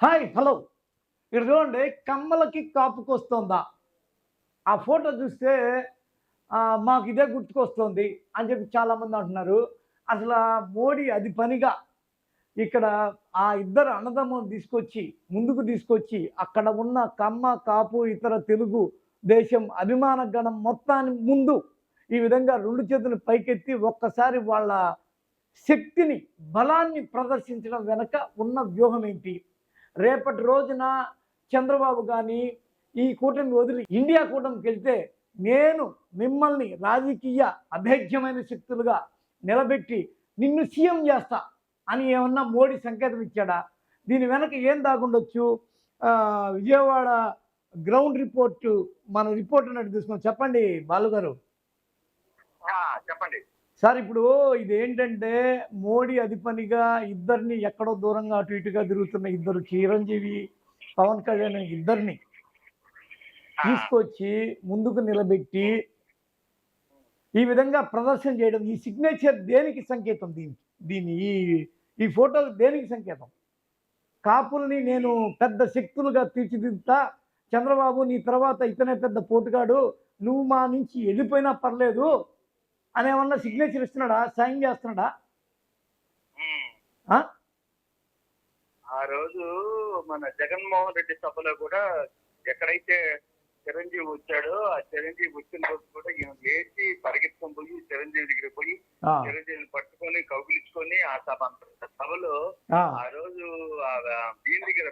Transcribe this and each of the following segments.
Hi hello. ఇక్కడ చూడండి, కమ్మలకి కాపుకొస్తోందా? ఆ ఫోటో చూస్తే మాకు ఇదే గుర్తుకొస్తోంది అని చెప్పి చాలామంది అంటున్నారు. అసలు మోడీ అది పనిగా ఇక్కడ ఆ ఇద్దరు అన్నదమ్ములను తీసుకొచ్చి, ముందుకు తీసుకొచ్చి, అక్కడ ఉన్న కమ్మ, కాపు, ఇతర తెలుగు దేశం అభిమాన గణం మొత్తాన్ని ముందు ఈ విధంగా 2 చేతులు పైకెత్తి ఒక్కసారి వాళ్ళ శక్తిని, బలాన్ని ప్రదర్శించడం వెనక ఉన్న వ్యూహం ఏంటి? రేపటి రోజున చంద్రబాబు గాని, ఈ కూటమి వదిలి ఇండియా కూటమికెళ్తే, నేను మిమ్మల్ని రాజకీయ అభేద్యమైన శక్తులుగా నిలబెట్టి నిన్ను సీఎం చేస్తా అని ఏమన్నా మోడీ సంకేతం ఇచ్చాడా? దీని వెనక ఏం దాగుండొచ్చు? విజయవాడ గ్రౌండ్ రిపోర్టు మన రిపోర్ట్ ఉన్నట్టు తీసుకొని చెప్పండి బాలుగారు. చెప్పండి సార్, ఇప్పుడు ఇదేంటంటే మోడీ అధిపనిగా ఇద్దరిని ఎక్కడో దూరంగా అటు ఇటుగా తిరుగుతున్న ఇద్దరు చిరంజీవి, పవన్ కళ్యాణ్ ఇద్దరిని తీసుకొచ్చి ముందుకు నిలబెట్టి ఈ విధంగా ప్రదర్శన చేయడం, ఈ సిగ్నేచర్ దేనికి సంకేతం? దీని ఈ ఈ ఫోటో దేనికి సంకేతం? కాపుల్ని నేను పెద్ద శక్తులుగా తీర్చిదిద్దుతా, చంద్రబాబు నీ తర్వాత ఇతనే పెద్ద పోటుగాడు, నువ్వు మా నుంచి వెళ్ళిపోయినా పర్లేదు అనేమన్నా సిగ్నేచర్ ఇస్తున్నాడా? సైన్ చేస్తున్నాడా? ఆ రోజు మన జగన్మోహన్ రెడ్డి సభలో కూడా ఎక్కడైతే చిరంజీవి వచ్చాడో, ఆ చిరంజీవి వచ్చిన రోజు కూడా ఈయన లేచి పరిగెత్తుకొని పోయి చిరంజీవి దగ్గర పోయి చిరంజీవిని పట్టుకొని కౌగిలించుకొని ఆ సభలో ఆ రోజు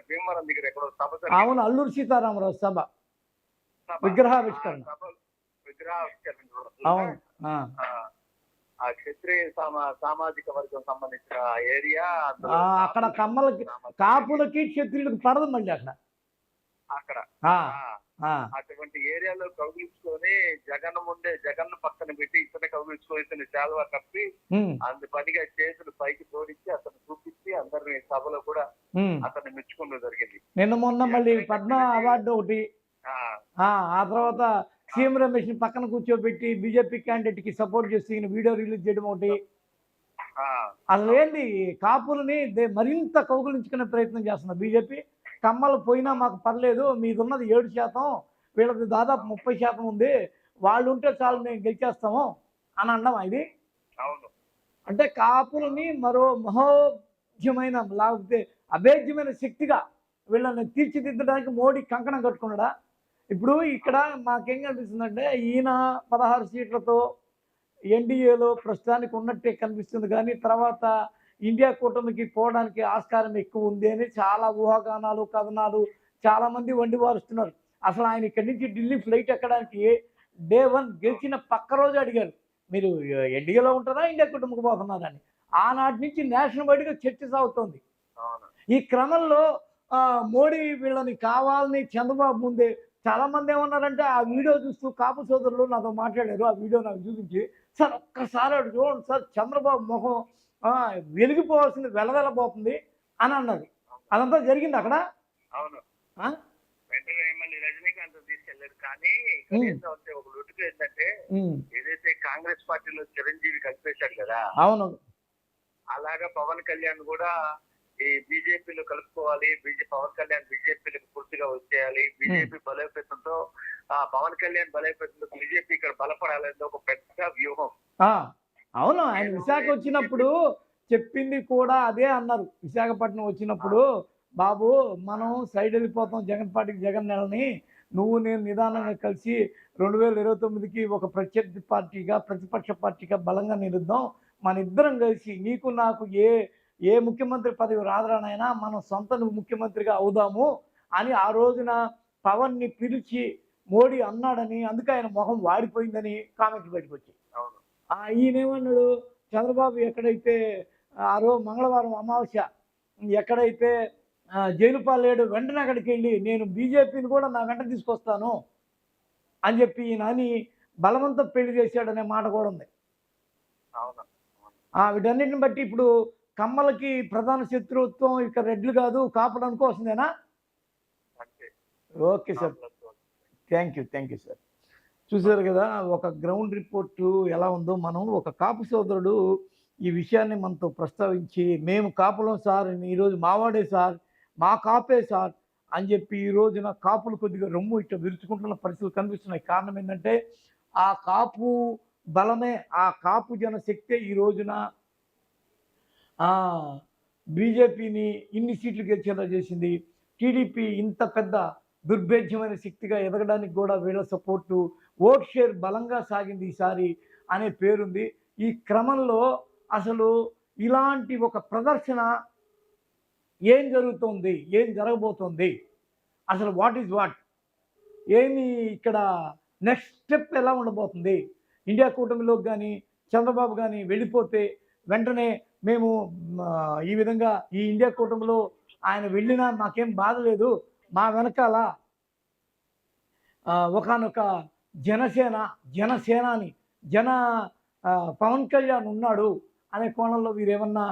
భీమవరం దగ్గర ఎక్కడో సభ, అవును, అల్లూరు సీతారామరాజు సభ విగ్రహావిష్కరణ. అవును, ఆ క్షత్రియ సామాజిక వర్గం సంబంధించిన ఏరియా, అక్కడ కమ్మలకి, కాపులకి, క్షత్రియులకి పడదు మళ్ళీ అక్కడ అటువంటి ఏరియాలో కౌగిలించుకొని జగన్ పక్కన పెట్టి ఇతను కౌగిలించుకొని ఇతను చాలువా కప్పి అందు పనిగా చేతులు పైకి జోడించి అతను చూపించి అందరిని సభలో కూడా అతన్ని మెచ్చుకోవడం జరిగింది. నిన్న మొన్న మళ్ళీ పద్మ అవార్డు ఒకటి, ఆ తర్వాత సీఎం రమేష్ ని పక్కన కూర్చోబెట్టి బీజేపీ క్యాండిడేట్ కి సపోర్ట్ చేసి వీడియో రిలీజ్ చేయడం ఒకటి. అసలు ఏంది, కాపులని మరింత కౌగులించుకునే ప్రయత్నం చేస్తున్నారు బీజేపీ. కమ్మలు పోయినా మాకు పర్లేదు, మీదున్నది 7%, వీళ్ళది దాదాపు 30% ఉంది, వాళ్ళు ఉంటే చాలు మేము గెలిచేస్తాము అని అనడం ఇది. అంటే కాపులని మరో మహోద్యమైన, లేకపోతే అభేద్యమైన శక్తిగా వీళ్ళని తీర్చిదిద్దడానికి మోడీ కంకణం కట్టుకున్నాడా? ఇప్పుడు ఇక్కడ మాకేం కనిపిస్తుందంటే, ఈయన 16 సీట్లతో ఎన్డీఏలో ప్రస్తుతానికి ఉన్నట్టే కనిపిస్తుంది, కానీ తర్వాత ఇండియా కూటమికి పోవడానికి ఆస్కారం ఎక్కువ ఉంది అని చాలా ఊహాగానాలు, కథనాలు చాలామంది వండివారుస్తున్నారు. అసలు ఆయన ఇక్కడి నుంచి ఢిల్లీ ఫ్లైట్ ఎక్కడానికి డే 1 గెలిచిన పక్క రోజు అడిగారు, మీరు ఎన్డీఏలో ఉంటారా, ఇండియా కూటమికి పోతున్నారని. ఆనాటి నుంచి నేషనల్ వైడ్గా చర్చ సాగుతోంది. ఈ క్రమంలో మోడీ వీళ్ళని కావాలని చంద్రబాబు ముందే చాలామంది ఏమన్నారంటే, ఆ వీడియో చూస్తూ కాపు సోదరులు నాతో మాట్లాడారు, ఆ వీడియో నాకు చూపించి, సార్ ఒక్కసారి అటు చూడండి సార్, చంద్రబాబు మొహం వెలిగిపోవాల్సింది వెలవెలబోతుంది అని అన్నది. అదంతా జరిగింది అక్కడ. అవును, వెంటనే మళ్ళీ రజనీకాంత్ తీసుకెళ్లారు. కానీ ఒక లుట్టుకు ఏంటంటే, ఏదైతే కాంగ్రెస్ పార్టీలో చిరంజీవి కలిపేశాడు కదా, అవును, అలాగా పవన్ కళ్యాణ్ కూడా ఈ బీజేపీలో కలుపుకోవాలి, పవన్ కళ్యాణ్ బీజేపీలకు పూర్తిగా వచ్చేయాలి, బీజేపీ బలోపేతంతో పవన్ కళ్యాణ్ బలోపేతంతో బీజేపీ ఇక్కడ బలపడాలని ఒక పెద్ద వ్యూహం. అవును, ఆయన విశాఖ వచ్చినప్పుడు చెప్పింది కూడా అదే అన్నారు. విశాఖపట్నం వచ్చినప్పుడు, బాబు మనం సైడ్ వెళ్ళిపోతాం జగన్ పార్టీకి, జగన్ నెలని నువ్వు నేను నిదానంగా కలిసి 2029కి ఒక ప్రత్యర్థి పార్టీగా, ప్రతిపక్ష పార్టీగా బలంగా నిలుద్దాం, మన ఇద్దరం కలిసి నీకు నాకు ఏ ముఖ్యమంత్రి పదవి రాదరానైనా మనం సొంత ముఖ్యమంత్రిగా అవుదాము అని ఆ రోజున పవన్ని పిలిచి మోడీ అన్నాడని, అందుకే ఆయన మొహం వాడిపోయిందని కామెంట్స్ బయటకు వచ్చాయి. ఈయనేమన్నాడు, చంద్రబాబు ఎక్కడైతే ఆ రోజు మంగళవారం అమావాస్య ఎక్కడైతే జైలు పాలేడు, వెంటనే అక్కడికి వెళ్ళి నేను బీజేపీని కూడా నా వెంట తీసుకొస్తాను అని చెప్పి ఈయన అని బలవంత పెళ్లి చేశాడనే మాట కూడా ఉంది. వీటన్నిటిని బట్టి ఇప్పుడు కమ్మలకి ప్రధాన శత్రుత్వం ఇక రెడ్లు కాదు, కాపులు అనుకోవాల్సిందేనా? Okay sir, thank you sir. చూసారు కదా, ఒక గ్రౌండ్ రిపోర్టు ఎలా ఉందో. మనం ఒక కాపు సోదరుడు ఈ విషయాన్ని మనతో ప్రస్తావించి, మేము కాపులం సార్, ఈరోజు మావాడే సార్, మా కాపే సార్ అని చెప్పి ఈ రోజున కాపులు కొద్దిగా రొమ్ము ఇట్లా విరుచుకుంటున్న పరిస్థితులు కనిపిస్తున్నాయి. కారణం ఏంటంటే ఆ కాపు బలమే, ఆ కాపు జనశక్తే ఈ రోజున బీజేపీని ఇన్ని సీట్లు గెలిచేలా చేసింది. టీడీపీ ఇంత పెద్ద దుర్భేద్యమైన శక్తిగా ఎదగడానికి కూడా వీళ్ళ సపోర్టు, ఓట్ షేర్ బలంగా సాగింది ఈసారి అనే పేరుంది. ఈ క్రమంలో అసలు ఇలాంటి ఒక ప్రదర్శన ఏం జరుగుతోంది, ఏం జరగబోతోంది, అసలు వాట్ ఈజ్ వాట్, ఏమి ఇక్కడ నెక్స్ట్ స్టెప్ ఎలా ఉండబోతుంది? ఇండియా కూటమిలోకి కానీ చంద్రబాబు కానీ వెళ్ళిపోతే వెంటనే మేము ఈ విధంగా ఈ ఇండియా కూటమిలో ఆయన వెళ్ళినా మాకేం బాధ లేదు, మా వెనకాల ఒకానొక జనసేనాని పవన్ కళ్యాణ్ ఉన్నాడు అనే కోణంలో వీరేమన్నా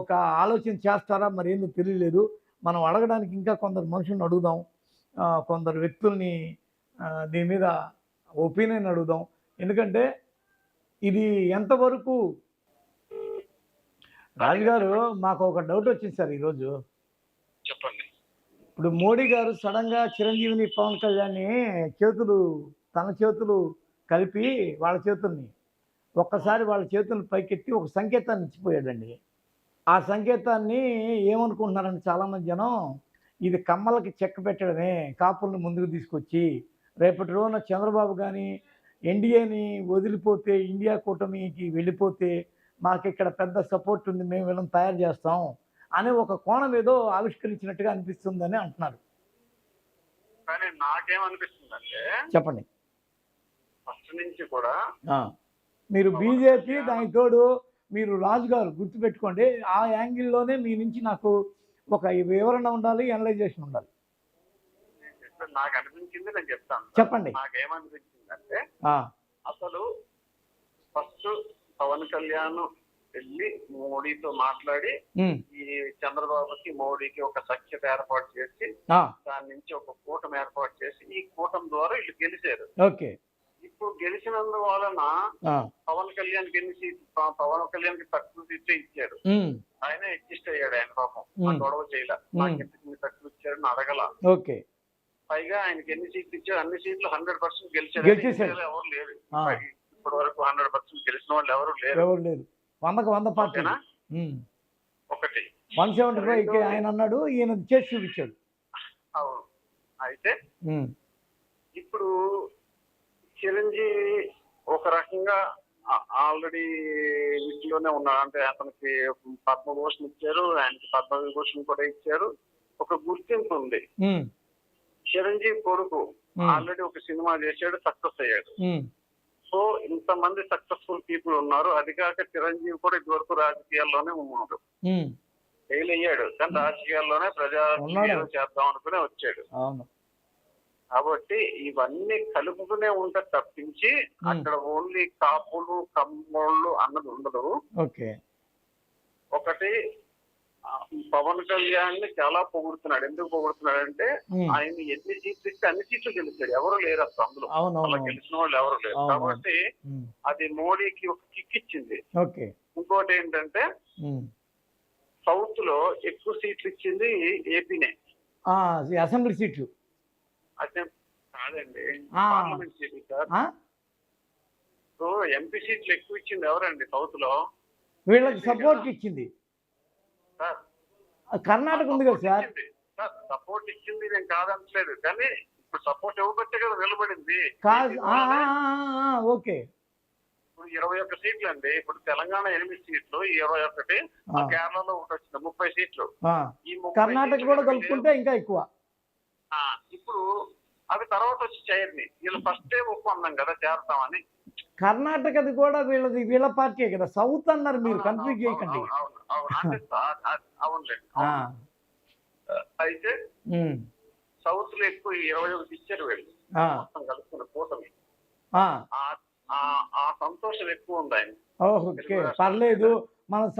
ఒక ఆలోచన చేస్తారా మరి ఏందో తెలియలేదు. మనం అడగడానికి ఇంకా కొందరు మనుషులను అడుగుదాం, కొందరు వ్యక్తుల్ని దీని మీద ఒపీనియన్ అడుగుదాం. ఎందుకంటే ఇది ఎంతవరకు రాజుగారు మాకు ఒక డౌట్ వచ్చింది సార్ ఈరోజు. చెప్పండి. ఇప్పుడు మోడీ గారు సడన్గా చిరంజీవిని పవన్ కళ్యాణ్ని తన చేతులు కలిపి వాళ్ళ చేతుల్ని ఒక్కసారి వాళ్ళ చేతులను పైకెత్తి ఒక సంకేతాన్ని ఇచ్చిపోయాడండి. ఆ సంకేతాన్ని ఏమనుకుంటున్నారంటే చాలామంది జనం, ఇది కమ్మలకి చెక్క పెట్టడమే, కాపుల్ని ముందుకు తీసుకొచ్చి రేపటి రోజున చంద్రబాబు కానీ ఎన్డీఏని వదిలిపోతే, ఇండియా కూటమికి వెళ్ళిపోతే మాకు ఇక్కడ పెద్ద సపోర్ట్ ఉంది, మేము వీళ్ళని తయారు చేస్తాం అనే ఒక కోణం ఏదో ఆవిష్కరించినట్టుగా అనిపిస్తుందని అంటున్నారు. కానీ నాకేమనిపిస్తుందంటే, చెప్పండి. ఫస్ట్ నుంచి కూడా మీరు బీజేపీ, దానికి తోడు మీరు రాజుగారు గుర్తుపెట్టుకోండి, ఆ యాంగిల్లోనే మీ నుంచి నాకు ఒక వివరణ ఉండాలి, అనలైజేషన్ ఉండాలి. నాకు అనిపించింది నేను చెప్తాను. చెప్పండి. నాకేమనిపించిందంటే, అసలు ఫస్ట్ పవన్ కళ్యాణ్ వెళ్ళి మోడీతో మాట్లాడి ఈ చంద్రబాబుకి మోడీకి ఒక సఖ్యత ఏర్పాటు చేసి దాని నుంచి ఒక కూటమి ఏర్పాటు చేసి ఈ కూటమి ద్వారా వీళ్ళు గెలిచారు. ఓకే. ఇప్పుడు గెలిచినందువలన పవన్ కళ్యాణ్ పవన్ కళ్యాణ్ కి తక్కువ సీట్లు ఇచ్చారు. ఆయన అడ్జస్ట్ అయ్యాడు. ఆయన పాపం గొడవ చేయలే, నాకు ఎందుకు తక్కువ ఇచ్చారని అడగల. ఓకే. పైగా ఆయనకి ఎన్ని సీట్లు ఇచ్చారు, అన్ని సీట్లు 100% గెలిచారు. ఎవరు లేరు ఇప్పటి వరకు 100% గెలిచిన వాళ్ళు ఎవరు లేరు. 100 పార్టీనా? ఒకటి 175 ఆయన అన్నాడు, ఈయన చేసి చూపించాడు. అవును. అయితే ఇప్పుడు చిరంజీవి ఒక రకంగా ఆల్రెడీ వీటిలోనే ఉన్నాడు. అంటే అతనికి పద్మభూషణ్ ఇచ్చారు, ఆయనకి పద్మవిభూషణ్ కూడా ఇచ్చారు, ఒక గుర్తింపు ఉంది. చిరంజీవి కొడుకు ఆల్రెడీ ఒక సినిమా చేశాడు, సక్సెస్ అయ్యాడు. సో ఇంతమంది సక్సెస్ఫుల్ పీపుల్ ఉన్నారు. అది కాక చిరంజీవి కూడా ఇదివరకు రాజకీయాల్లోనే ఉన్నాడు, ఫెయిల్ అయ్యాడు, కానీ రాజకీయాల్లోనే ప్రజా చేద్దాం అనుకునే వచ్చాడు. కాబట్టి ఇవన్నీ కలుపుకునే ఉంటే తప్పించి అక్కడ ఓన్లీ కాపులు కమ్మోళ్ళు అన్నది ఉండదు. ఒకటి పవన్ కళ్యాణ్ ని చాలా పొగుడుతున్నాడు. ఎందుకు పొగుడుతున్నాడు అంటే ఆయన ఎన్ని సీట్లు ఇస్తే అన్ని సీట్లు గెలిచాడు, ఎవరు లేరు అసలు అందులో, అలా గెలిచిన వాళ్ళు ఎవరు లేరు. కాబట్టి అది మోడీకి ఒక కిక్ ఇచ్చింది. ఇంకోటి ఏంటంటే సౌత్ లో ఎక్కువ సీట్లు ఇచ్చింది ఏపీనే, అసెంబ్లీ సీట్లు. అదే కాదండి, పార్లమెంట్ సీట్లు సార్. సో ఎంపీ సీట్లు ఎక్కువ ఇచ్చింది ఎవరండి సౌత్ లో? వీళ్ళకి సపోర్ట్ ఇచ్చింది కర్ణాటక ఉంది కదా సార్. సపోర్ట్ ఇచ్చింది నేను కాదనట్లేదు, కానీ ఇప్పుడు సపోర్ట్ ఇవ్వబట్టే కదా నిలబడింది. ఓకే. ఇప్పుడు 21 సీట్లు అండి. ఇప్పుడు తెలంగాణ 8 సీట్లు, 21, కేరళలో ఒకటి వచ్చింది 30 సీట్లు. ఈ కర్ణాటక కూడా కలుపుకుంటే ఇంకా ఎక్కువ. ఇప్పుడు అవి తర్వాత వచ్చి చేయర్ని, వీళ్ళు ఫస్ట్ ఒప్పుకున్నాం కదా చేరతామని. కర్ణాటకది కూడా వీళ్ళ పార్టీ కదా, సౌత్ అన్నారు మీరు, కన్ఫ్యూజ్ చేయకండి. అవునులేండి. అయితే సౌత్ లో ఎక్కువ 21 ఇచ్చారు వీళ్ళు మొత్తం కలుపుకున్న కూటమి. ఆ సంతోషం ఎక్కువ ఉంది ఆయన. ఓకే, పర్లేదు, మనం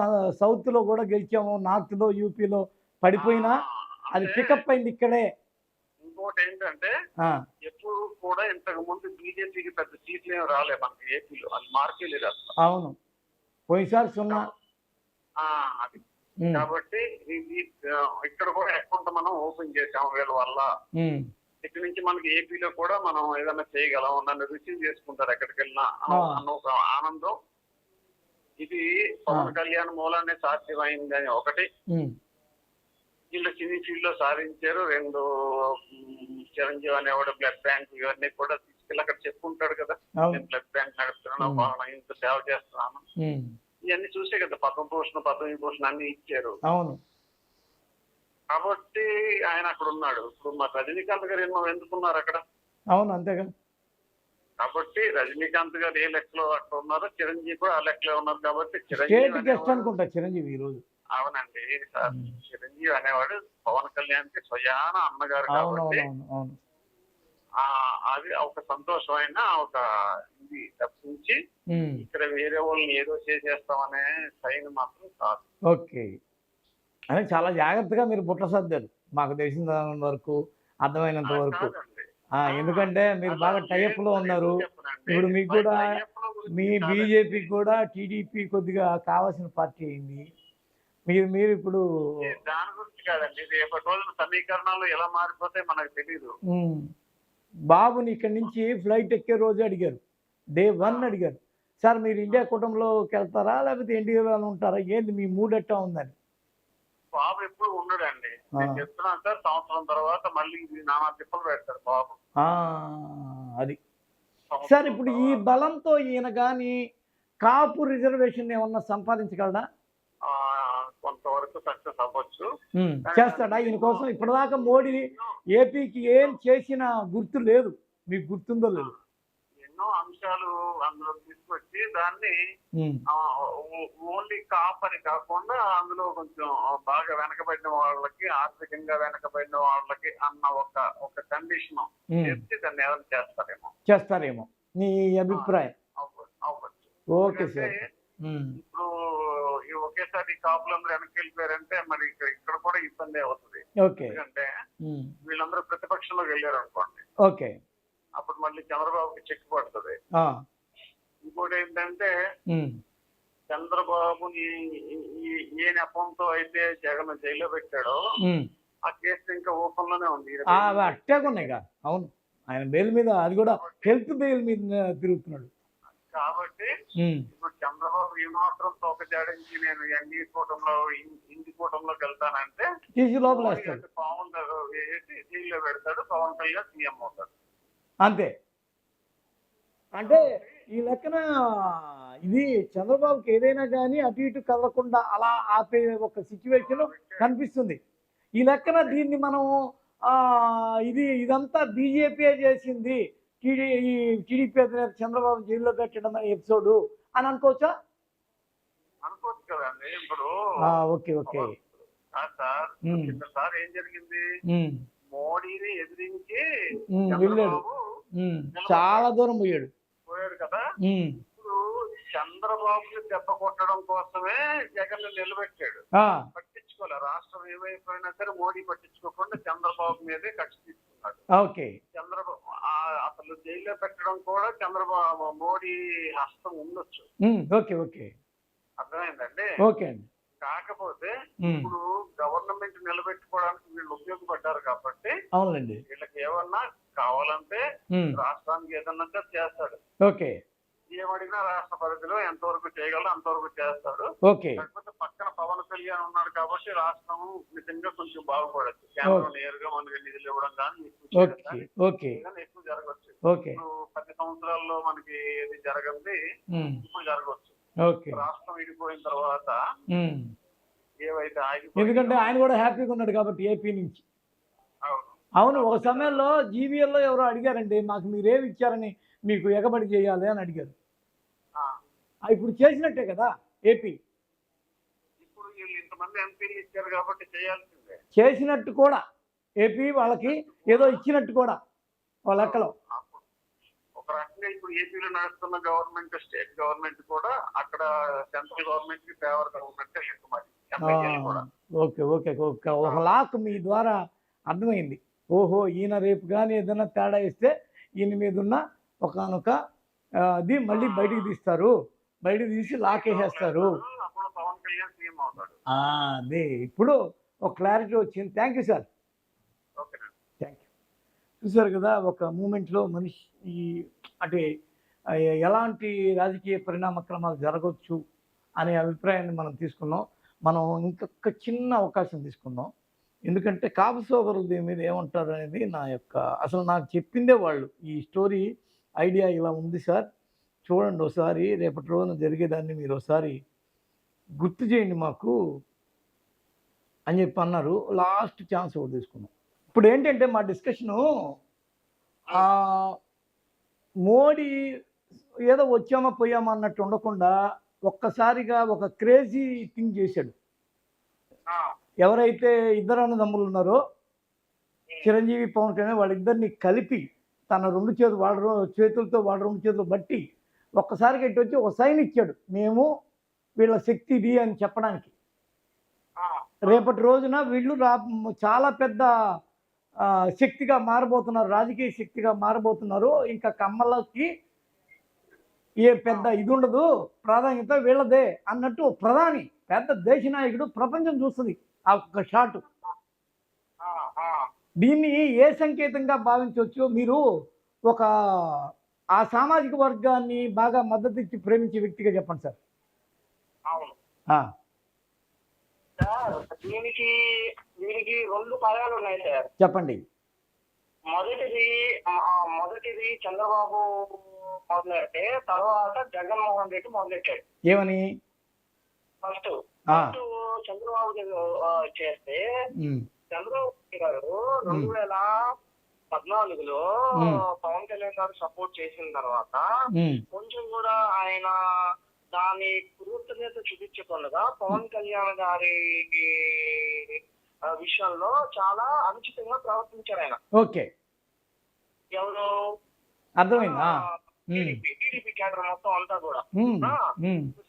సౌత్ లో కూడా గెలిచాము, నార్త్ లో యూపీలో పడిపోయినా అది పికప్ అయింది ఇక్కడే. ఇంకోటి ఏంటంటే ఎప్పుడు కూడా ఇంతకు ముందు బీజేపీకి పెద్ద సీట్లు ఏమి రాలే మనకి ఏపీలో, అది మార్కే లేదు అసలు. అవును, పోయినసారి 0. అది కాబట్టి ఇక్కడ కూడా అకౌంట్ మనం ఓపెన్ చేసాం వీళ్ళ వల్ల. ఇక్కడ నుంచి మనకి ఏపీలో కూడా మనం ఏదైనా చేయగలం, నన్ను రిసీవ్ చేసుకుంటారు ఎక్కడికి వెళ్ళినా అన్న ఒక ఆనందం. ఇది పవన్ కళ్యాణ్ మూలాన్ని సాధ్యమైంది అని ఒకటి, వీళ్ళు సినీ ఫీల్డ్ లో సాధించారు. రెండు, చిరంజీవి అనేవాడు బ్లడ్ బ్యాంక్ ఇవన్నీ కూడా తీసుకెళ్ళి అక్కడ చెప్పుకుంటాడు కదా, నేను బ్లడ్ బ్యాంక్ నడుపుతున్నాను, ఇంత సేవ చేస్తున్నాను, ఇవన్నీ చూసే కదా పద్మవిభూషణ్ అన్ని ఇచ్చారు. కాబట్టి ఆయన అక్కడ ఉన్నాడు. ఇప్పుడు మా రజనీకాంత్ గారు ఎందుకున్నారు అక్కడ? అవును, అంతేగా. కాబట్టి రజనీకాంత్ గారు ఏ లెక్కలో అక్కడ ఉన్నారు, చిరంజీవి కూడా ఆ లెక్కలో ఉన్నారు. కాబట్టి చిరంజీవి ఈ రోజు అవునండి, చిరంజీవి అనేవాడు పవన్ కళ్యాణ్ కి స్వయాన అన్నగారు. కాబట్టి అది ఒక సంతోషమైన ఒక ఇది తప్పించి ఇక్కడ వేరే వాళ్ళని ఏదో చేసేస్తామనే సైన్ మాత్రం కాదు. ఓకే, అని చాలా జాగ్రత్తగా మీరు బుట్ట సర్దారు మాకు తెలిసిన వరకు, అర్థమైనంత వరకు. ఎందుకంటే మీరు బాగా టైప్ లో ఉన్నారు. ఇప్పుడు మీకు కూడా మీ బీజేపీ కూడా టీడీపీ కొద్దిగా కావాల్సిన పార్టీ అయింది. మీరు ఇప్పుడు దాని గురించి కాదండి, రేపటి రోజున సమీకరణాలు ఎలా మారిపోతే మనకు తెలియదు. బాబుని ఇక్కడి నుంచి ఫ్లైట్ ఎక్కే రోజు అడిగారు, డే 1 అడిగారు, సార్ మీరు ఇండియా కూటమిలోకి వెళ్తారా లేకపోతే ఎన్డీఏలో ఉంటారా, ఏంది మీ మూడెట్టా ఉందని. బాబు ఎప్పుడు ఉండడండి, నేను చెప్తున్నాను సార్, సంవత్సరం తర్వాత మళ్ళీ నానా తిప్పలు పెడతారు బాబు. అది సార్, ఇప్పుడు ఈ బలంతో ఈయన కానీ కాపు రిజర్వేషన్ ఏమన్నా సంపాదించగలడా? కొంతవరకు సక్సెస్ అవ్వచ్చు. చేస్తాడా? ఈయన కోసం ఇప్పటిదాకా మోడీ ఏపీకి ఏం చేసిన గుర్తు లేదు, మీకు గుర్తుందో లేదు? ఎన్నో అంశాలు అందులో తీసుకొచ్చి దాన్ని ఓన్లీ కాప్ అని కాకుండా అందులో కొంచెం బాగా వెనకబడిన వాళ్ళకి, ఆర్థికంగా వెనకబడిన వాళ్ళకి అన్న ఒక కండిషన్ చెప్తే దాన్ని ఎవరు చేస్తారేమో నీ అభిప్రాయం? Okay sir. ఇప్పుడు ఒకేసారి కాపులందరూ వెనక్కి వెళ్ళిపోయారంటే మరి ఇక్కడ కూడా ఇబ్బంది అవుతుంది. ఎందుకంటే వీళ్ళందరూ ప్రతిపక్షంలోకి వెళ్ళారు అనుకోండి, అప్పుడు మళ్ళీ చంద్రబాబుకి చెక్ పడుతుంది. ఇంకోటి ఏంటంటే చంద్రబాబుని ఏ నెపంతో అయితే జగన్ జైల్లో పెట్టాడో ఆ కేసు ఇంకా ఓపెన్ లోనే ఉంది. అవును, ఆయన బెయిల్ మీద, అది కూడా హెల్త్ బెయిల్ మీద తిరుగుతున్నాడు. కాబట్టి ఇప్పుడు చంద్రబాబు ఈ మాత్రం తోక జాడించి నేను ఎన్డీ కూటమిలో ఇంటి కూటమిలోకి వెళ్తానంటే పవన్ వేసి జైల్లో పెడతాడు, పవన్ కళ్యాణ్ సీఎం అవుతాడు, అంతే. అంటే ఈ లెక్కన ఇది చంద్రబాబుకి ఏదైనా కానీ అటు ఇటు కదలకుండా అలా ఆపే ఒక సిచ్యువేషన్ కనిపిస్తుంది. ఈ లెక్కన దీన్ని మనం ఇదంతా బీజేపీ చేసింది, టీడీపీ అధినేత చంద్రబాబు జైల్లో పెట్టడం ఎపిసోడ్ అని అనుకోవచ్చా? అనుకోవచ్చు కదండి. ఇప్పుడు ఓకే సార్ ఏం జరిగింది, మోడీని ఎదిరించి వెళ్ళాడు, చాలా దూరం పోయాడు కదా. ఇప్పుడు చంద్రబాబుని దెబ్బ కొట్టడం కోసమే జగన్ నిలబెట్టాడు, పట్టించుకోలే. రాష్ట్రం ఏమైపోయినా సరే మోడీ పట్టించుకోకుండా చంద్రబాబు మీదే కక్ష తీసుకున్నాడు. చంద్రబాబు అసలు జైల్లో పెట్టడం కూడా చంద్రబాబు మోడీ హస్తం ఉండొచ్చు. అర్థమైందండి. కాకపోతే ఇప్పుడు గవర్నమెంట్ నిలబెట్టుకోవడానికి వీళ్ళు ఉపయోగపడ్డారు కాబట్టి వీళ్ళకి ఏమన్నా కావాలంటే రాష్ట్రానికి ఏదన్నా చేస్తాడు. ఏమడిగినా రాష్ట్ర పరిధిలో ఎంతవరకు చేయగలరో అంతవరకు చేస్తాడు. కాకపోతే పక్కన పవన్ కళ్యాణ్ ఉన్నాడు కాబట్టి రాష్ట్రం నిజంగా కొంచెం బాగుపడచ్చు. కేంద్రం నేరుగా మనకి నిధులు ఇవ్వడం కానీ ఎక్కువ జరగచ్చు. ఇప్పుడు 10 సంవత్సరాల్లో మనకి ఏది జరగంది ఇప్పుడు జరగవచ్చు. రాష్ట్రం విడిపోయిన తర్వాత ఏవైతే ఎందుకంటే ఆయన కూడా హ్యాపీగా ఉన్నాడు కాబట్టి ఏపీ నుంచి. అవును, ఒక సమయంలో జీవీఎల్లో ఎవరో అడిగారండి, మాకు మీరేమి ఇచ్చారని మీకు ఎగబడి చేయాలి అని అడిగారు. ఇప్పుడు చేసినట్టే కదా ఏపీ. ఇప్పుడు వీళ్ళు ఇంతమంది ఎంపీలు ఇచ్చారు కాబట్టి చేయాల్సిందే. చేసినట్టు కూడా ఏపీ వాళ్ళకి ఏదో ఇచ్చినట్టు కూడా వాళ్ళ లెక్కలో. ఒక రకంగా ఇప్పుడు ఏపీలో నడుస్తున్న గవర్నమెంట్, స్టేట్ గవర్నమెంట్ కూడా అక్కడ సెంట్రల్ గవర్నమెంట్ కి ఫేవర్ గవర్నమెంట్ ఒక లాక్ మీ ద్వారా అర్థమైంది. ఓహో, ఈయన రేపు కానీ ఏదైనా తేడా ఇస్తే ఈయన మీద ఉన్న ఒకనొక అది మళ్ళీ బయటికి తీస్తారు, బయటికి తీసి లాక్ వేసేస్తారు. కళ్యాణ్ సీఎం అవుతాడు. అదే ఇప్పుడు ఒక క్లారిటీ వచ్చింది. Thank you sir. ఓకేనండి. Thank you. చూసారు కదా, ఒక మూమెంట్లో మనిషి అంటే ఎలాంటి రాజకీయ పరిణామక్రమాలు జరగవచ్చు అనే అభిప్రాయాన్ని మనం తీసుకున్నాం. మనం ఇంకొక చిన్న అవకాశం తీసుకుందాం. ఎందుకంటే కాపు సోదరులు దీని మీద ఏమంటారు అనేది నా యొక్క అసలు నాకు చెప్పిందే వాళ్ళు. ఈ స్టోరీ ఐడియా ఇలా ఉంది సార్, చూడండి ఒకసారి, రేపటి రోజున జరిగేదాన్ని మీరు ఒకసారి గుర్తు చేయండి మాకు అని చెప్పి అన్నారు. లాస్ట్ ఛాన్స్ ఒకటి తీసుకున్నాం. ఇప్పుడు ఏంటంటే మా డిస్కషను మోడీ ఏదో వచ్చామా పోయామా అన్నట్టు ఉండకుండా ఒక్కసారిగా ఒక క్రేజీ థింగ్ చేశాడు. ఎవరైతే ఇద్దరు అన్నదమ్ములు ఉన్నారో చిరంజీవి పవన్ కళ్యాణ్ వాళ్ళిద్దరిని కలిపి తన వాళ్ళ చేతులతో వాళ్ళ 2 చేతులు బట్టి ఒక్కసారిగా ఇటు వచ్చి ఒక సైన్ ఇచ్చాడు, మేము వీళ్ళ శక్తి ఇది అని చెప్పడానికి. రేపటి రోజున వీళ్ళు చాలా పెద్ద శక్తిగా మారబోతున్నారు, రాజకీయ శక్తిగా మారబోతున్నారు. ఇంకా కమ్మలకి ఏ పెద్ద ఇది ఉండదు, ప్రాధాన్యత వీళ్ళదే అన్నట్టు ప్రధాని పెద్ద దేశ నాయకుడు ప్రపంచం చూస్తుంది ఆ ఒక్క షాట్. దీన్ని ఏ సంకేతంగా భావించవచ్చు మీరు? ఒక ఆ సామాజిక వర్గాన్ని బాగా మద్దతు ఇచ్చి ప్రేమించే వ్యక్తిగా చెప్పండి సార్. అవును సార్, దీనికి 2 పదాలు ఉన్నాయి సార్. చెప్పండి. మొదటిది చంద్రబాబు మొదలెట్టే, తర్వాత జగన్మోహన్ రెడ్డి మొదలెట్టాడు. ఏమని? ఫస్ట్ చంద్రబాబు చేస్తే చంద్రబాబు గారు 2014లో పవన్ కళ్యాణ్ గారు సపోర్ట్ చేసిన తర్వాత కొంచెం కూడా ఆయన దాని కృతజ్ఞత చూపించకుండా పవన్ కళ్యాణ్ గారి విషయంలో చాలా అనుచితంగా ప్రవర్తించారు ఆయన. ఓకే, ఎవరు? అర్థమైందా? టీడీపీ కేడర్ మొత్తం అంతా కూడా.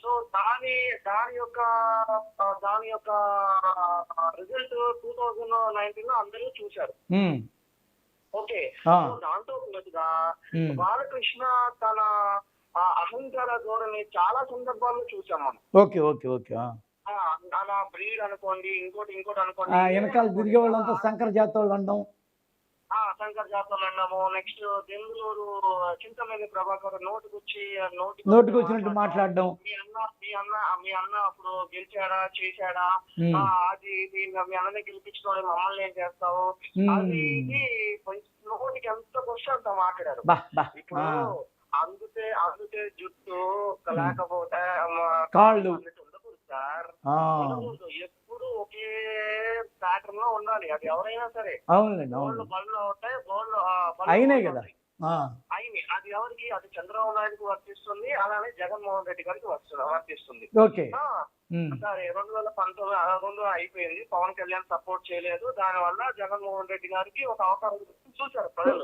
సో దాని యొక్క రిజల్ట్ 2019 లో అందరూ చూశారు. ఓకే, దాంతో పాటుగా బాలకృష్ణ తన అహంకార ధోరణి చాలా సందర్భాల్లో చూసాం మనం. Okay okay okay. అలా బ్రీడ్ అనుకోండి, ఇంకోటి అనుకోండి, వెనకాల తిరిగే వాళ్ళంతా శంకర జాతి వాళ్ళు అంటాం. శంకర్ జాతరలు అన్నాము. నెక్స్ట్ దెందులూరు చింతమనేని ప్రభాకర్ నోటికి వచ్చినట్టు మాట్లాడడం. మీ అన్న అప్పుడు గెలిచాడా చేశాడా, అది మీ అన్ననే గెలిపించుకోవాలి, మమ్మల్ని ఏం చేస్తావు, అది ఇది నోటికి ఎంత క్వశ్చన్ అంత మాట్లాడారు. ఇప్పుడు అందుతే జుట్టు లేకపోతే కాళ్ళు ఉండకూడదు సార్. ఎప్పుడు ఒకే ప్యాటర్న్ లో ఉండాలి, అది ఎవరైనా సరే. బోర్డు బళ్ళు అవుతాయి, అయినాయి కదా, అయినాయి. అది ఎవరికి? అది చంద్రబాబు నాయుడుకి వర్తిస్తుంది, అలానే జగన్మోహన్ రెడ్డి గారికి వర్తిస్తుంది. సరే, 2019 అయిపోయింది, పవన్ కళ్యాణ్ సపోర్ట్ చేయలేదు, దానివల్ల జగన్మోహన్ రెడ్డి గారికి ఒక అవకాశం చూశారు ప్రజలు.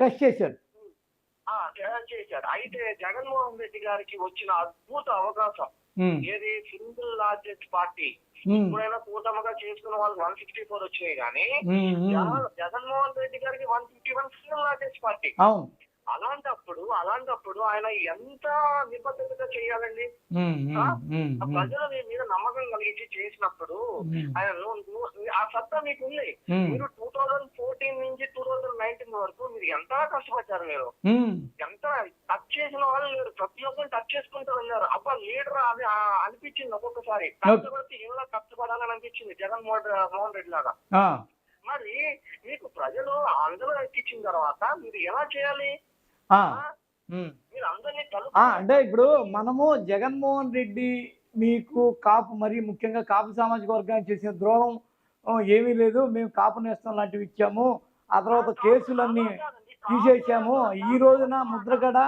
టెస్ట్ చేశారు. అయితే జగన్మోహన్ రెడ్డి గారికి వచ్చిన అద్భుత అవకాశం ఏది? Single largest party. ఇప్పుడైనా కూటమిగా చేసుకున్న వాళ్ళు 164 వచ్చినాయి కానీ జగన్మోహన్ రెడ్డి గారికి 151 సింగిల్ లార్జెస్ట్ పార్టీ. అలాంటప్పుడు ఆయన ఎంత నిబద్ధతగా చేయాలండి? ప్రజలు మీ మీద నమ్మకం కలిగించి చేసినప్పుడు ఆయన ఆ సత్తా మీకు ఉంది. మీరు 2014 నుంచి 2019 వరకు మీరు ఎంత కష్టపడ్డారు, మీరు ఎంత టచ్ చేసిన వాళ్ళు లేరు, ప్రతి ఒక్కరిని టచ్ చేసుకుంటూ వెళ్ళారు. అబ్బా లీడర్ అది అనిపించింది ఒక్కొక్కసారి, కష్టపడితే ఇలా కష్టపడాలని అనిపించింది జగన్మోహన్ రెడ్డి లాగా. మరి మీకు ప్రజలు అందరూ ఎక్కించిన తర్వాత మీరు ఎలా చేయాలి? అంటే ఇప్పుడు మనము జగన్మోహన్ రెడ్డి మీకు కాపు, మరి ముఖ్యంగా కాపు సామాజిక వర్గానికి చేసిన ద్రోహం ఏమీ లేదు, మేము కాపు నేస్తం లాంటివి ఇచ్చాము, ఆ తర్వాత కేసులన్నీ తీసేసాము, ఈ రోజున ముద్రగడ,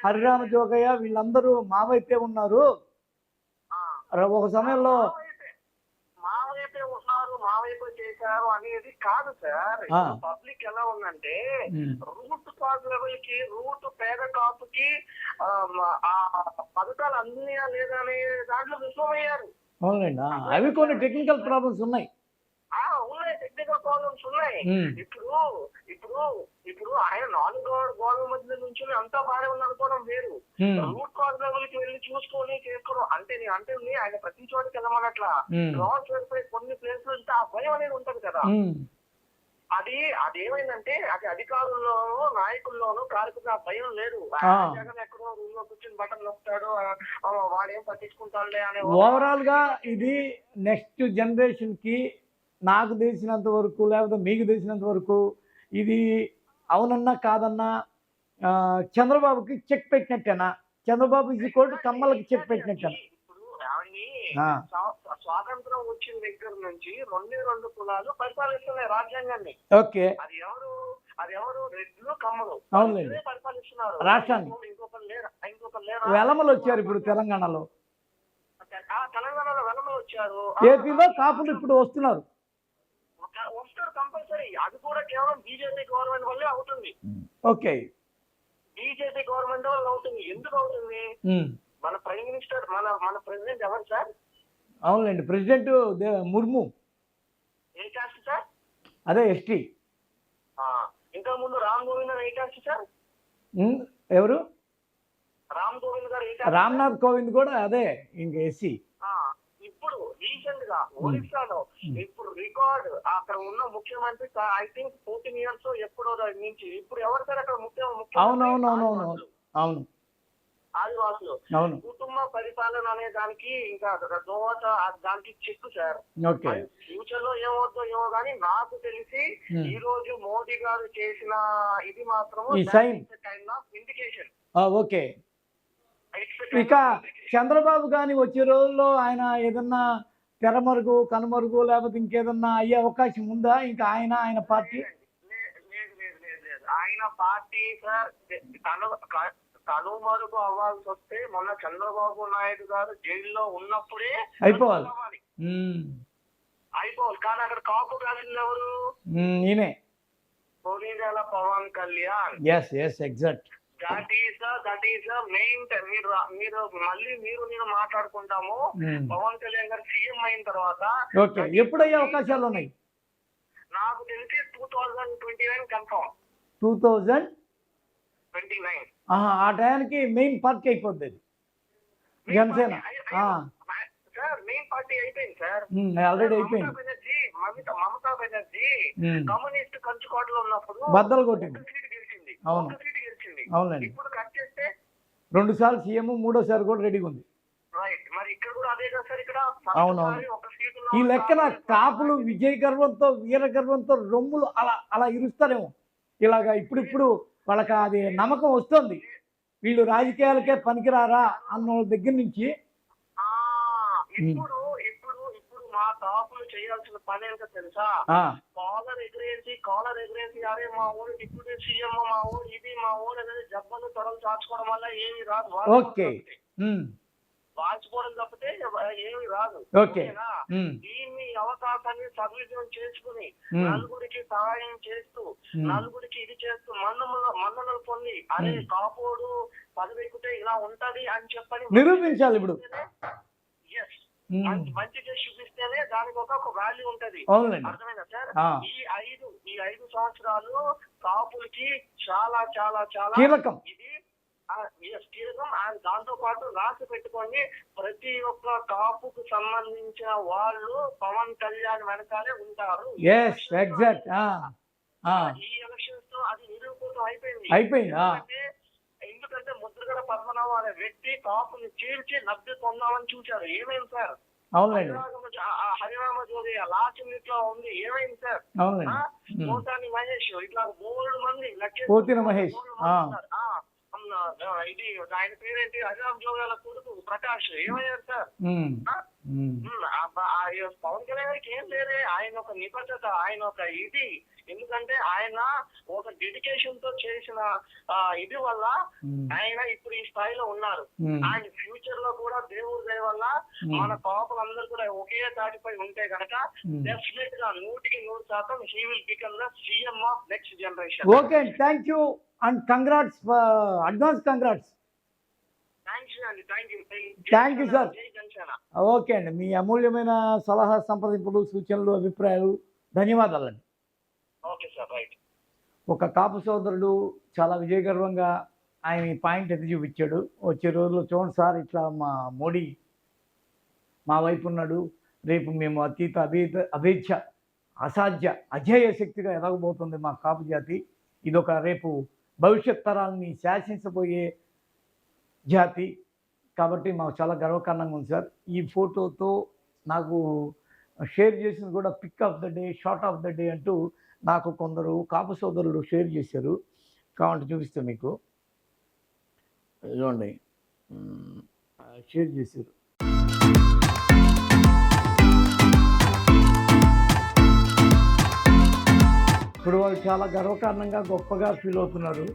హరిరామ జోగయ్య వీళ్ళందరూ మా వైపే ఉన్నారు, ఒక సమయంలో మా వైపు చేశారు అనేది కాదు సార్. పబ్లిక్ ఎలా ఉందంటే రూట్ కాజ్ లెవెల్ కి, రూట్ పేద కాపుకి ఆ పథకాలు అందినా లేదా అనే దాంట్లో విఫలమయ్యారు. అవునండి, అవి కొన్ని టెక్నికల్ ప్రాబ్లమ్స్ ఉన్నాయి. టెక్నికల్ టెక్నికల్ ప్రాబ్లమ్స్ ఉన్నాయి. ఇప్పుడు ఇప్పుడు ఇప్పుడు ఆయన 4 గోడల మధ్య నుంచి అంతా బాగానే ఉంది అనుకోవడం వేరు. రూట్ కాజ్ లెవెల్ కి వెళ్ళి చూసుకొని చేసుకోవడం అంటే నేను అంటే ఆయన ప్రతి చోటికి వెళ్ళమన్నట్లా క్రాస్ వెరిఫై కొన్ని ప్లేసెస్ ఉంటే ఆ భయం అనేది ఉంటది కదా. అదేమైందంటే అది అధికారుల్లోనూ నాయకుల్లోనూ కార్యకర్త భయం లేదు. జగన్ ఎక్కడో రూమ్ లో కూర్చొని బటన్ నొక్కుతాడు, వాడేం పట్టించుకుంటాడులే అనే. ఓవరాల్ గా ఇది నెక్స్ట్ జనరేషన్ కి నాకు తెలిసినంత వరకు లేకపోతే మీకు తెలిసినంత వరకు ఇది అవునన్నా కాదన్నా చంద్రబాబుకి చెక్ పెట్టినట్టేనా? చంద్రబాబు ఇది కోర్టు కమ్మలకి చెక్ పెట్టినట్టేనా? స్వాతంత్రం వచ్చిన దగ్గర నుంచి 2 కులాలు పరిపాలిస్తున్నాయి రాజ్యాంగాన్ని. ఓకే, అది ఎవరు రెడ్లు కమ్మలు పరిపాలిస్తున్నారు రాష్ట్రాన్ని. వెలమలు వచ్చారు ఇప్పుడు తెలంగాణలో, వెలమలు వచ్చారు. ఏపీలో కాపులు ఇప్పుడు వస్తారు కంపల్సరీ. అది కూడా కేవలం బీజేపీ గవర్నమెంట్ వల్లే అవుతుంది. ఓకే, బీజేపీ గవర్నమెంట్ వల్ల అవుతుంది. ఎందుకు అవుతుంది? మన ప్రైమ్ మినిస్టర్ మన ప్రెసిడెంట్ ఎవరు సార్? అవునండి, ప్రెసిడెంట్ ముర్ము. ఏ కాస్ట్ సార్? అదే ఎస్టీ. ఇంకా ముందు రామ్ గోవింద్ గారు ఏ కాస్ట్ సార్? ఎవరు? రామ్ గోవింద్ గారు ఏ కాస్ట్? రామ్నాథ్ కోవింద్ కూడా అదే, ఇంకా ఎస్సీ. ఇప్పుడు రీసెంట్ గా ఒరిస్సాలో ఇప్పుడు రికార్డ్ అక్కడ ఉన్న ముఖ్యమంత్రి ఐ థింక్ 14 years ఎప్పుడో నుంచి ఇప్పుడు ఎవరు సార్ అక్కడ అవునవునవునవును అవును ఆదివాసులు. కుటుంబ పరిపాలన అనే దానికి ఇంకా దోవత దానికి చెక్కు సార్. ఫ్యూచర్ లో ఏమవుతుందో ఏమో కానీ నాకు తెలిసి ఈ రోజు మోదీ గారు చేసిన ఇది మాత్రం ఇండికేషన్. ఓకే, ఇక చంద్రబాబు గాని వచ్చే రోజుల్లో ఆయన ఏదన్నా తెరమరుగు కనుమరుగు లేకపోతే ఇంకేదన్నా అయ్యే అవకాశం ఉందా? ఇంకా ఆయన పార్టీ ఆయన పార్టీ సార్ కనుమరుగు అవ్వాల్సి వస్తే మొన్న చంద్రబాబు నాయుడు గారు జైల్లో ఉన్నప్పుడే అయిపోవాలి. కానీ అక్కడ కాపు కాసింది ఎవరు? ఈయనే Konidela Pawan Kalyan. Exact. That is main. మీరు మళ్ళీ నేను మాట్లాడుకుంటాము. పవన్ కళ్యాణ్ గారు సీఎం అయిన తర్వాత ఎప్పుడయ్యే అవకాశాలు ఉన్నాయి? నాకు తెలిసి 2029 కన్ఫర్మ్. 2029 ఆ టయానికి మెయిన్ పార్టీ అయిపోద్ది జనసేన. సార్ మెయిన్ పార్టీ అయిపోయింది సార్, ఆల్రెడీ అయిపోయింది. మమతా బెనర్జీ కమ్యూనిస్ట్ కంచుకోటలో ఉన్నప్పుడు బద్దలు కొట్టింది. అవును, అవునండి. ఇప్పుడు కట్ చేస్తే 2 సార్లు సీఎం, 3ఓసారి కూడా రెడీగా ఉంది. మరి ఇక్కడ కూడా అదే కదా సార్. ఇక్కడ అవునవును. ఈ లెక్కన కాపులు విజయ గర్వంతో వీర గర్వంతో రొమ్ములు అలా ఇరుస్తారేమో ఇలాగా. ఇప్పుడు వాళ్ళకి అది నమ్మకం వస్తుంది, వీళ్ళు రాజకీయాలకే పనికిరారా అన్న దగ్గర నుంచి. ఇప్పుడు మా కాపులు చేయాల్సిన పని ఏంటో తెలుసా? కాలర్ ఎగిరేసి అరే మా ఊరు డిప్యూటీ సీఎం మా ఊరు ఇది మా ఊరు అనేది జబ్బలు తొడలు చాచుకోవడం వల్ల ఏమి రాదు. వాల్చుకోవడం తప్పితే ఏమి రాదు. దీన్ని అవకాశాన్ని సద్వినియోగం చేసుకుని నలుగురికి సహాయం చేస్తూ నలుగురికి ఇది చేస్తూ మన్ననలు పొంది అరే కాపోడు పదవి ఎక్కుతే ఇలా ఉంటది అని చెప్పని నిరూపించాలి. ఇప్పుడు మంచి చేసి చూపిస్తేనే దానికి ఒక వాల్యూ ఉంటది. అర్థమైందా సార్? ఈ 5 సంవత్సరాలు కాపులకి చాలా చాలా చాలా కీలకం. ఇది కీలకం. దాంతో పాటు రాసి పెట్టుకొని ప్రతి ఒక్క కాపుకు సంబంధించిన వాళ్ళు పవన్ కళ్యాణ్ వెనకాలే ఉంటారు. ఈ ఎలక్షన్స్ తో అది నిరూపితం అయిపోయింది. ఎందుకంటే ముద్రగడ పద్మనాభం అనే వ్యక్తి కాపుని చీల్చి లబ్ధి పొందామని చూశారు. ఏమైంది సార్? హరిరామ జోగి లాస్ట్ మినిట్ లో ఉంది. ఏమైంది సార్? మోటాని మహేష్ ఇట్లా 3 మంది మహేష్ ఇది ఆయన పేరేంటి హరిరామ జోగాల కొడుకు ప్రకాష్ ఏమయ్యారు సార్? పవన్ కళ్యాణ్ గారికి ఏం లేదే. ఆయన ఒక నిబద్ధత, ఆయన ఒక ఇది. ఎందుకంటే ఆయన ఒక డెడికేషన్ తో చేసిన ఇది వల్ల ఆయన ఇప్పుడు ఈ స్థాయిలో ఉన్నారు. ఆయన ఫ్యూచర్ లో కూడా దేవుడి దయ వల్ల మన కాపులందరూ కూడా ఒకే తాటిపై ఉంటే గనక డెఫినెట్ గా 100% he will become the CM of next generation. Okay, thank you and congrats, advance congrats. Thank you sir. Okay అండి, మీ అమూల్యమైన సలహా సంప్రదింపులు సూచనలు అభిప్రాయాలు ధన్యవాదాలండి. Okay sir, right. ఒక కాపు సోదరుడు చాలా విజయగర్వంగా ఆయన ఈ పాయింట్ ఎత్తి చూపించాడు. వచ్చే రోజుల్లో చూడండి సార్, ఇట్లా మా మోడీ మా వైపు ఉన్నాడు, రేపు మేము అభేచ్ఛ అసాధ్య అజేయ శక్తిగా ఎదగబోతుంది మా కాపు జాతి. ఇదొక రేపు భవిష్యత్ తరాలని శాసించబోయే జాతి. కాబట్టి మాకు చాలా గర్వకారణంగా ఉంది సార్. ఈ ఫోటోతో నాకు షేర్ చేసింది కూడా pic of the day, short of the day అంటూ నాకు కొందరు కాపు సోదరులు షేర్ చేశారు. కావాలంటే చూపిస్తే మీకు ఇదిగోండి, షేర్ చేశారు. ఇప్పుడు వాళ్ళు చాలా గర్వకారణంగా గొప్పగా ఫీల్ అవుతున్నారు.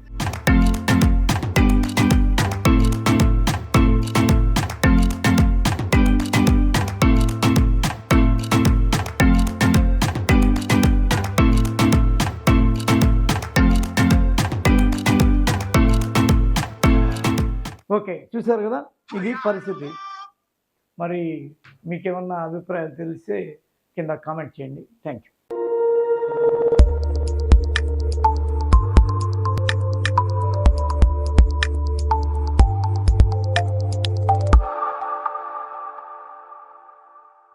ఓకే, చూశారు కదా, ఇది పరిస్థితి. మరి మీకేమన్నా అభిప్రాయాలు తెలిస్తే కింద కామెంట్ చేయండి. Thank you.